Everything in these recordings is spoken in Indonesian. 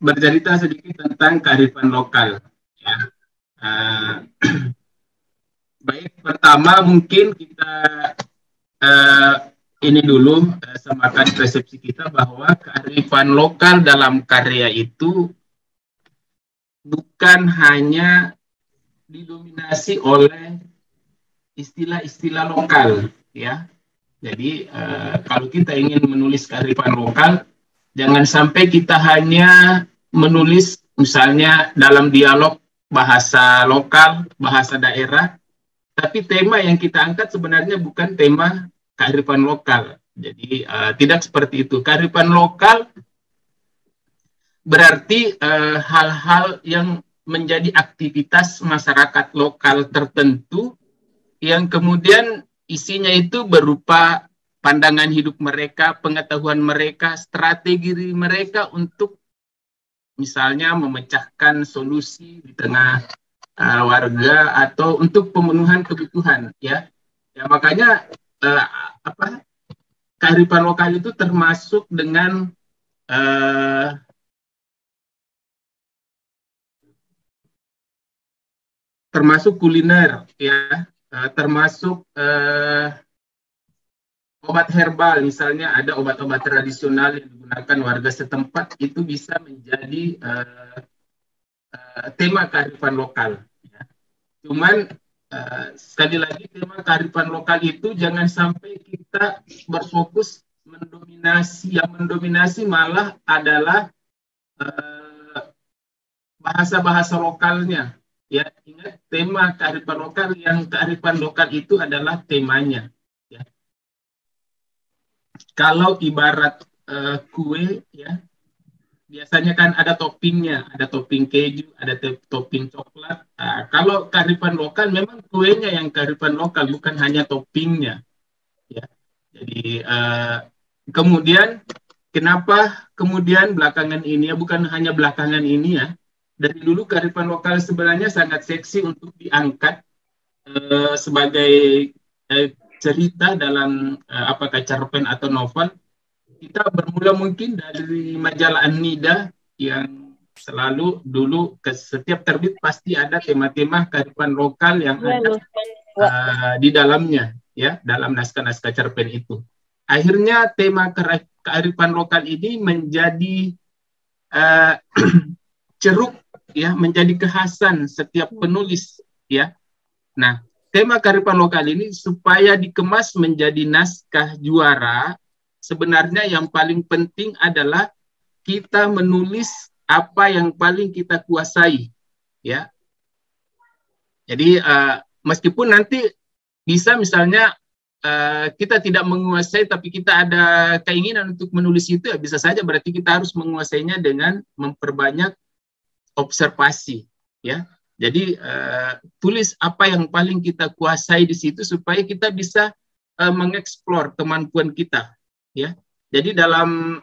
Bercerita sedikit tentang kearifan lokal. Ya. Eh, Baik, pertama mungkin kita eh, ini dulu samakan persepsi kita bahwa kearifan lokal dalam karya itu bukan hanya didominasi oleh istilah-istilah lokal, ya. Jadi kalau kita ingin menulis kearifan lokal, jangan sampai kita hanya menulis misalnya dalam dialog bahasa lokal, bahasa daerah, tapi tema yang kita angkat sebenarnya bukan tema kearifan lokal. Jadi tidak seperti itu. Kearifan lokal berarti hal-hal yang menjadi aktivitas masyarakat lokal tertentu yang kemudian isinya itu berupa pandangan hidup mereka, pengetahuan mereka, strategi mereka untuk misalnya memecahkan solusi di tengah warga atau untuk pemenuhan kebutuhan, ya. Ya makanya kearifan lokal itu termasuk dengan termasuk kuliner, ya, termasuk obat herbal, misalnya ada obat-obat tradisional yang digunakan warga setempat, itu bisa menjadi tema kearifan lokal. Ya. Cuman sekali lagi tema kearifan lokal itu jangan sampai kita berfokus mendominasi, yang mendominasi malah adalah bahasa-bahasa lokalnya. Ya, ingat tema kearifan lokal, yang kearifan lokal itu adalah temanya. Ya. Kalau ibarat kue, ya, biasanya kan ada toppingnya, ada topping keju, ada topping coklat. Kalau kearifan lokal memang kuenya yang kearifan lokal, bukan hanya toppingnya. Ya. Jadi kemudian kenapa kemudian belakangan ini, ya bukan hanya belakangan ini ya, dari dulu kearifan lokal sebenarnya sangat seksi untuk diangkat sebagai cerita dalam apakah cerpen atau novel. Kita bermula mungkin dari majalah An-Nida yang selalu dulu ke setiap terbit pasti ada tema-tema kearifan lokal yang ada di dalamnya, ya, dalam naskah-naskah cerpen itu. Akhirnya tema kearifan lokal ini menjadi ceruk, ya, menjadi kekhasan setiap penulis, ya. Nah, tema kearifan lokal ini supaya dikemas menjadi naskah juara, sebenarnya yang paling penting adalah kita menulis apa yang paling kita kuasai, ya. Jadi meskipun nanti bisa misalnya kita tidak menguasai tapi kita ada keinginan untuk menulis itu, ya bisa saja berarti kita harus menguasainya dengan memperbanyak observasi, ya. Jadi tulis apa yang paling kita kuasai di situ supaya kita bisa mengeksplor kemampuan kita, ya. Jadi dalam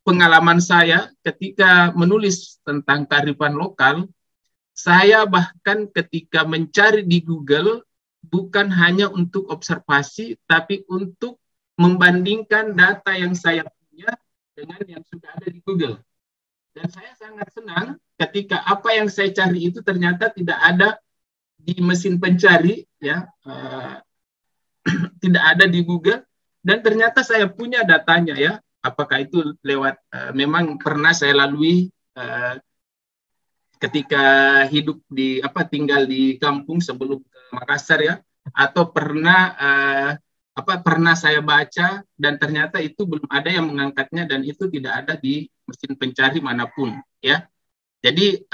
pengalaman saya ketika menulis tentang kearifan lokal, saya bahkan ketika mencari di Google bukan hanya untuk observasi, tapi untuk membandingkan data yang saya punya dengan yang sudah ada di Google. Dan saya sangat senang ketika apa yang saya cari itu ternyata tidak ada di mesin pencari, ya, tidak ada di Google, dan ternyata saya punya datanya, ya. Apakah itu lewat memang pernah saya lalui ketika hidup di tinggal di kampung sebelum ke Makassar, ya, atau pernah saya baca dan ternyata itu belum ada yang mengangkatnya dan itu tidak ada di mesin pencari manapun, ya. Jadi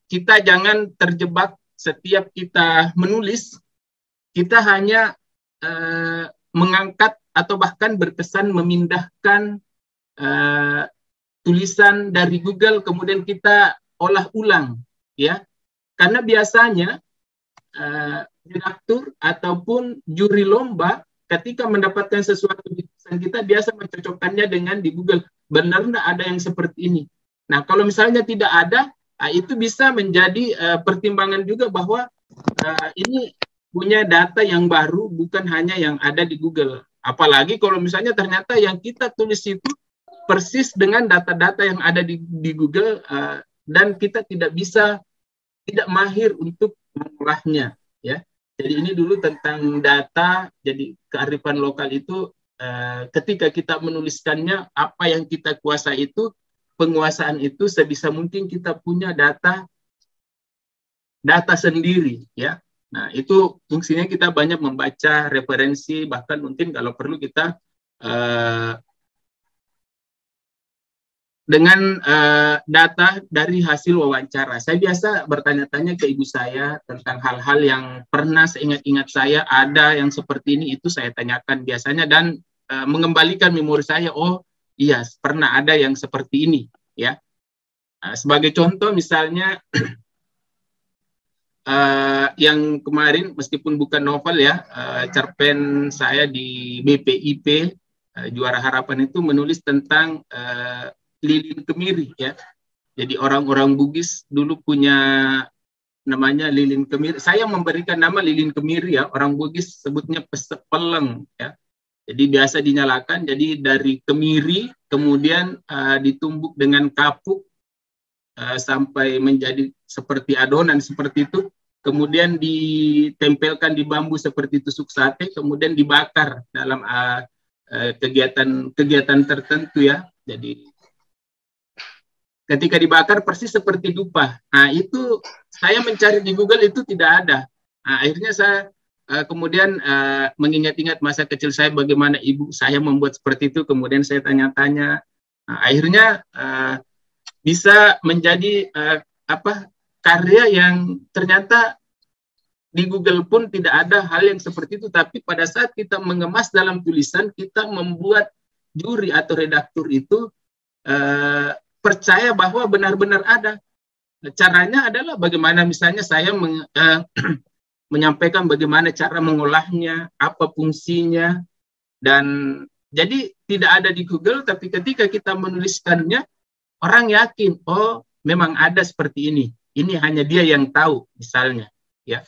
kita jangan terjebak setiap kita menulis kita hanya mengangkat atau bahkan berkesan memindahkan tulisan dari Google kemudian kita olah ulang, ya. Karena biasanya redaktur ataupun juri lomba ketika mendapatkan sesuatu di tulisan kita biasa mencocokkannya dengan di Google. Benar nggak ada yang seperti ini? Nah, kalau misalnya tidak ada, itu bisa menjadi pertimbangan juga bahwa ini punya data yang baru, bukan hanya yang ada di Google. Apalagi kalau misalnya ternyata yang kita tulis itu persis dengan data-data yang ada di Google, dan kita tidak mahir untuk mengolahnya, ya. Jadi ini dulu tentang data. Jadi kearifan lokal itu ketika kita menuliskannya, apa yang kita kuasai itu, penguasaan itu sebisa mungkin kita punya data sendiri, ya. Nah, itu fungsinya kita banyak membaca referensi, bahkan mungkin kalau perlu kita dengan data dari hasil wawancara. Saya biasa bertanya-tanya ke ibu saya tentang hal-hal yang pernah seingat-ingat saya ada yang seperti ini, itu saya tanyakan biasanya, dan mengembalikan memori saya, oh iya pernah ada yang seperti ini, ya. Sebagai contoh misalnya yang kemarin, meskipun bukan novel ya, cerpen saya di BPIP Juara Harapan itu menulis tentang lilin kemiri, ya. Jadi orang-orang Bugis dulu punya namanya lilin kemiri. Saya memberikan nama lilin kemiri, ya. Orang Bugis sebutnya pesepeleng, ya. Jadi biasa dinyalakan, jadi dari kemiri kemudian ditumbuk dengan kapuk sampai menjadi seperti adonan seperti itu, kemudian ditempelkan di bambu seperti tusuk sate, kemudian dibakar dalam kegiatan tertentu, ya. Jadi ketika dibakar persis seperti dupa. Nah, itu saya mencari di Google itu tidak ada. Nah, akhirnya saya kemudian mengingat-ingat masa kecil saya, bagaimana ibu saya membuat seperti itu, kemudian saya tanya-tanya. Nah, akhirnya bisa menjadi karya yang ternyata di Google pun tidak ada hal yang seperti itu, tapi pada saat kita mengemas dalam tulisan, kita membuat juri atau redaktur itu percaya bahwa benar-benar ada. Caranya adalah bagaimana misalnya saya menyampaikan bagaimana cara mengolahnya, apa fungsinya, dan jadi tidak ada di Google, tapi ketika kita menuliskannya, orang yakin, oh memang ada seperti ini. Ini hanya dia yang tahu, misalnya, ya.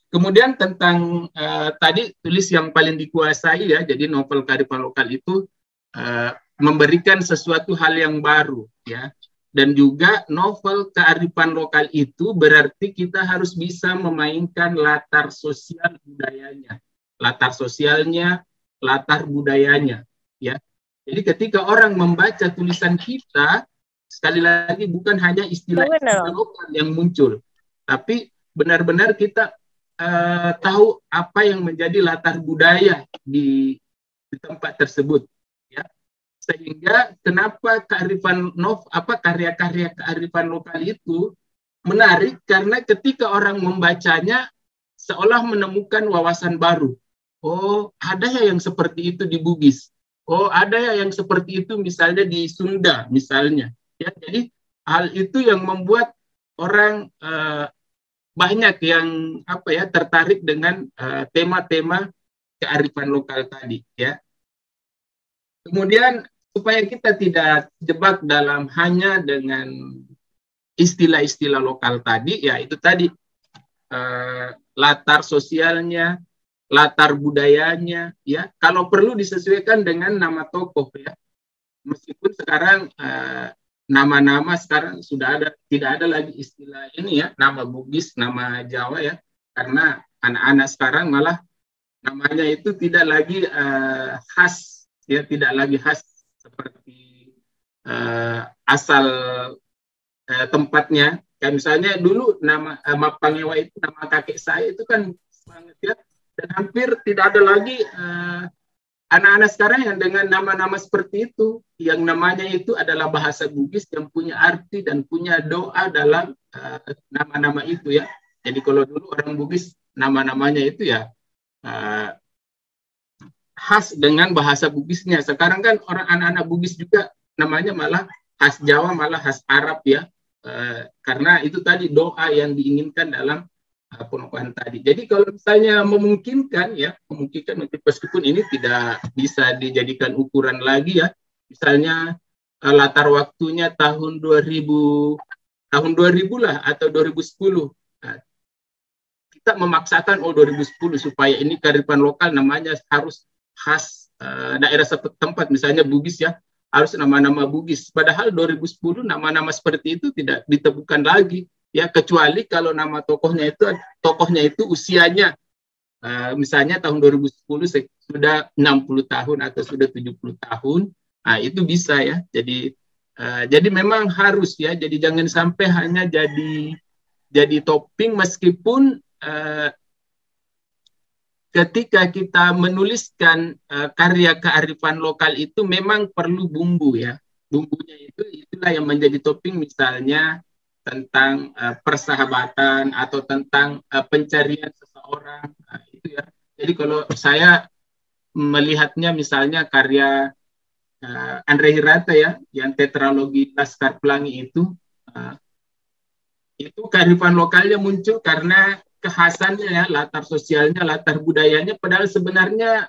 Kemudian tentang tadi tulis yang paling dikuasai, ya. Jadi novel kearifan lokal itu memberikan sesuatu hal yang baru, ya. Dan juga novel kearifan lokal itu berarti kita harus bisa memainkan latar sosial budayanya, latar sosialnya, latar budayanya, ya. Jadi ketika orang membaca tulisan kita, sekali lagi bukan hanya istilah-istilah lokal yang muncul, tapi benar-benar kita tahu apa yang menjadi latar budaya di tempat tersebut, ya. Sehingga kenapa karya-karya kearifan lokal itu menarik, karena ketika orang membacanya seolah menemukan wawasan baru. Oh, ada ya yang seperti itu di Bugis. Oh, ada ya yang seperti itu misalnya di Sunda, misalnya. Ya, jadi hal itu yang membuat orang banyak yang tertarik dengan tema-tema kearifan lokal tadi, ya. Kemudian supaya kita tidak jebak dalam hanya dengan istilah-istilah lokal tadi, ya itu tadi latar sosialnya, latar budayanya, ya. Kalau perlu disesuaikan dengan nama tokoh, ya. Meskipun sekarang nama-nama sekarang sudah tidak ada lagi istilah ini, ya, nama Bugis, nama Jawa, ya. Karena anak-anak sekarang malah namanya itu tidak lagi khas, ya, tidak lagi khas seperti asal tempatnya. Kayak misalnya dulu nama Mapangewa itu nama kakek saya itu kan banget, ya, dan hampir tidak ada lagi anak-anak sekarang yang dengan nama-nama seperti itu, yang namanya itu adalah bahasa Bugis yang punya arti dan punya doa dalam nama-nama itu, ya. Jadi kalau dulu orang Bugis nama-namanya itu, ya, khas dengan bahasa Bugisnya. Sekarang kan orang anak-anak Bugis juga namanya malah khas Jawa, malah khas Arab, ya. Karena itu tadi doa yang diinginkan dalam pengukuhan tadi. Jadi kalau misalnya memungkinkan ya, memungkinkan meskipun ini tidak bisa dijadikan ukuran lagi ya, misalnya latar waktunya tahun 2000 lah atau 2010. Nah, kita memaksakan 2010 supaya ini kearifan lokal namanya harus khas daerah setempat, misalnya Bugis ya, harus nama-nama Bugis. Padahal 2010 nama-nama seperti itu tidak ditemukan lagi. Ya, kecuali kalau nama tokohnya itu usianya misalnya tahun 2010 sudah 60 tahun atau sudah 70 tahun. Nah, itu bisa ya. Jadi memang harus ya. Jadi jangan sampai hanya jadi topping, meskipun ketika kita menuliskan karya kearifan lokal itu memang perlu bumbu ya. Bumbunya itulah yang menjadi topping, misalnya tentang persahabatan atau tentang pencarian seseorang. Nah, itu ya. Jadi kalau saya melihatnya misalnya karya Andre Hirata ya, yang tetralogi Laskar Pelangi itu kearifan lokalnya muncul karena kekhasannya ya, latar sosialnya, latar budayanya, padahal sebenarnya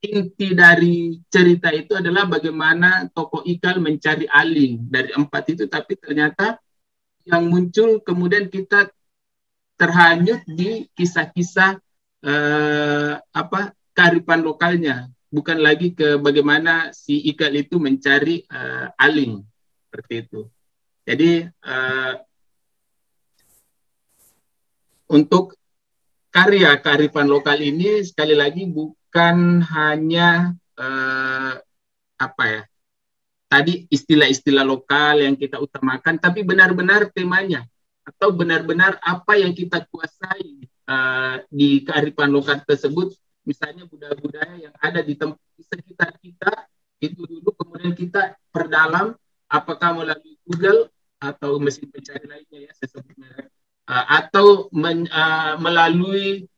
inti dari cerita itu adalah bagaimana tokoh Ikal mencari Aling dari 4 itu, tapi ternyata yang muncul kemudian kita terhanyut di kisah-kisah kearifan lokalnya, bukan lagi ke bagaimana si Ikal itu mencari Aling, seperti itu. Jadi untuk karya kearifan lokal ini sekali lagi bukan hanya tadi istilah-istilah lokal yang kita utamakan, tapi benar-benar temanya atau benar-benar apa yang kita kuasai di kearifan lokal tersebut, misalnya budaya-budaya yang ada di sekitar kita itu dulu, kemudian kita perdalam apakah melalui Google atau mesin pencari lainnya ya, saya sebut merek, atau melalui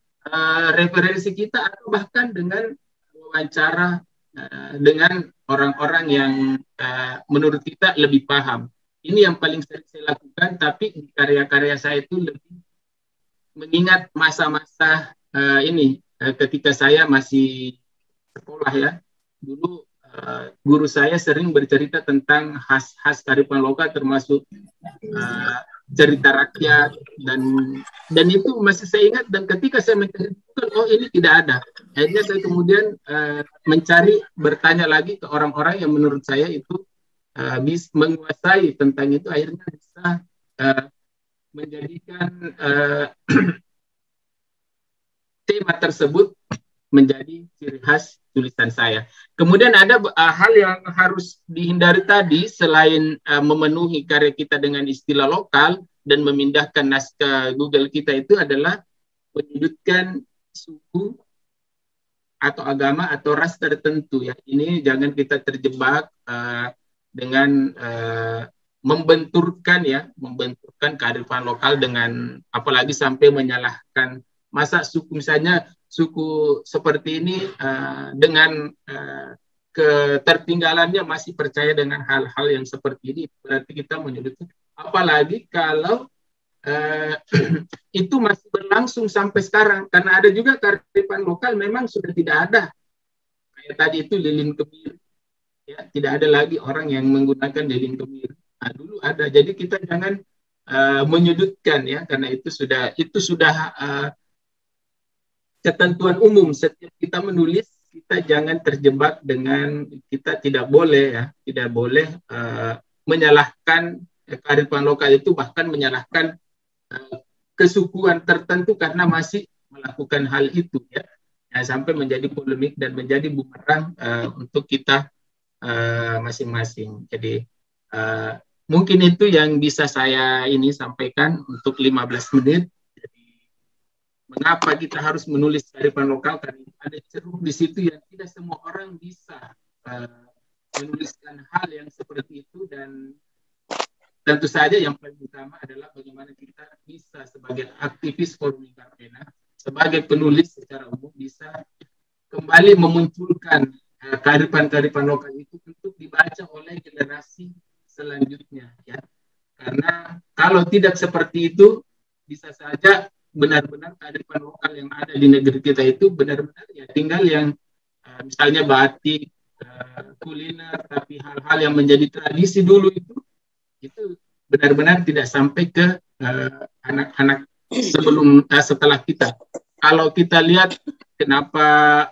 referensi kita, atau bahkan dengan wawancara dengan orang-orang yang menurut kita lebih paham. Ini yang paling sering saya lakukan, tapi di karya-karya saya itu lebih mengingat masa-masa ini ketika saya masih sekolah ya. Dulu guru saya sering bercerita tentang khas-khas kearifan lokal, termasuk cerita rakyat, dan itu masih saya ingat, dan ketika saya mencari oh ini tidak ada. Akhirnya saya kemudian mencari, bertanya lagi ke orang-orang yang menurut saya itu bisa menguasai tentang itu, akhirnya bisa menjadikan tema tersebut menjadi ciri khas tulisan saya. Kemudian ada hal yang harus dihindari tadi, selain memenuhi karya kita dengan istilah lokal dan memindahkan naskah Google kita, itu adalah menyudutkan suku atau agama atau ras tertentu ya. Ini jangan kita terjebak dengan membenturkan kearifan lokal dengan, apalagi sampai menyalahkan. Masa suku, misalnya suku seperti ini dengan ketertinggalannya masih percaya dengan hal-hal yang seperti ini, berarti kita menyudutkan. Apalagi kalau itu masih berlangsung sampai sekarang, karena ada juga kearifan lokal memang sudah tidak ada. Kayak tadi itu lilin kemiri, ya, tidak ada lagi orang yang menggunakan lilin kemiri. Nah, dulu ada. Jadi kita jangan menyudutkan ya, karena itu sudah ketentuan umum. Setiap kita menulis, kita jangan terjebak dengan, kita tidak boleh menyalahkan kearifan lokal itu, bahkan menyalahkan kesukuan tertentu karena masih melakukan hal itu ya. Sampai menjadi polemik dan menjadi bumerang untuk kita masing-masing. Jadi mungkin itu yang bisa saya sampaikan untuk 15 menit. Mengapa kita harus menulis kearifan lokal? Karena ada ceruk di situ yang tidak semua orang bisa menuliskan hal yang seperti itu, dan tentu saja yang paling utama adalah bagaimana kita bisa sebagai aktivis Forum Lingkar Pena, sebagai penulis secara umum, bisa kembali memunculkan kearifan-kearifan lokal itu untuk dibaca oleh generasi selanjutnya ya. Karena kalau tidak seperti itu, bisa saja benar-benar kearifan lokal yang ada di negeri kita itu benar-benar ya tinggal yang misalnya batik, kuliner, tapi hal-hal yang menjadi tradisi dulu itu benar-benar tidak sampai ke anak-anak sebelum setelah kita. Kalau kita lihat kenapa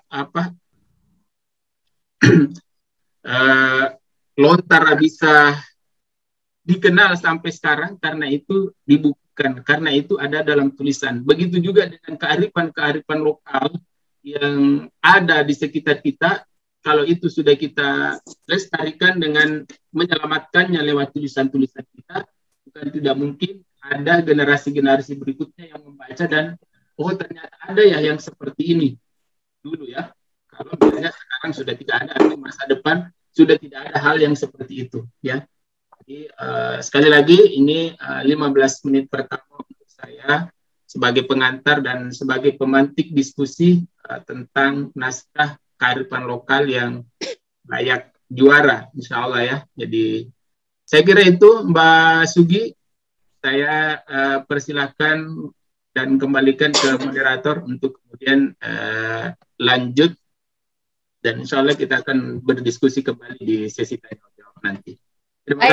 lontar bisa dikenal sampai sekarang, karena itu dibukukan, karena itu ada dalam tulisan. Begitu juga dengan kearifan-kearifan lokal yang ada di sekitar kita, kalau itu sudah kita lestarikan dengan menyelamatkannya lewat tulisan-tulisan kita, bukan tidak mungkin ada generasi-generasi berikutnya yang membaca dan oh ternyata ada ya yang seperti ini dulu ya. Kalau misalnya sekarang sudah tidak ada, di masa depan sudah tidak ada hal yang seperti itu ya. Jadi sekali lagi ini 15 menit pertama untuk saya sebagai pengantar dan sebagai pemantik diskusi tentang naskah kearifan lokal yang layak juara, insya Allah ya. Jadi saya kira itu Mbak Sugi, saya persilahkan dan kembalikan ke moderator untuk kemudian lanjut dan insya Allah kita akan berdiskusi kembali di sesi tanya jawab nanti. Terima kasih.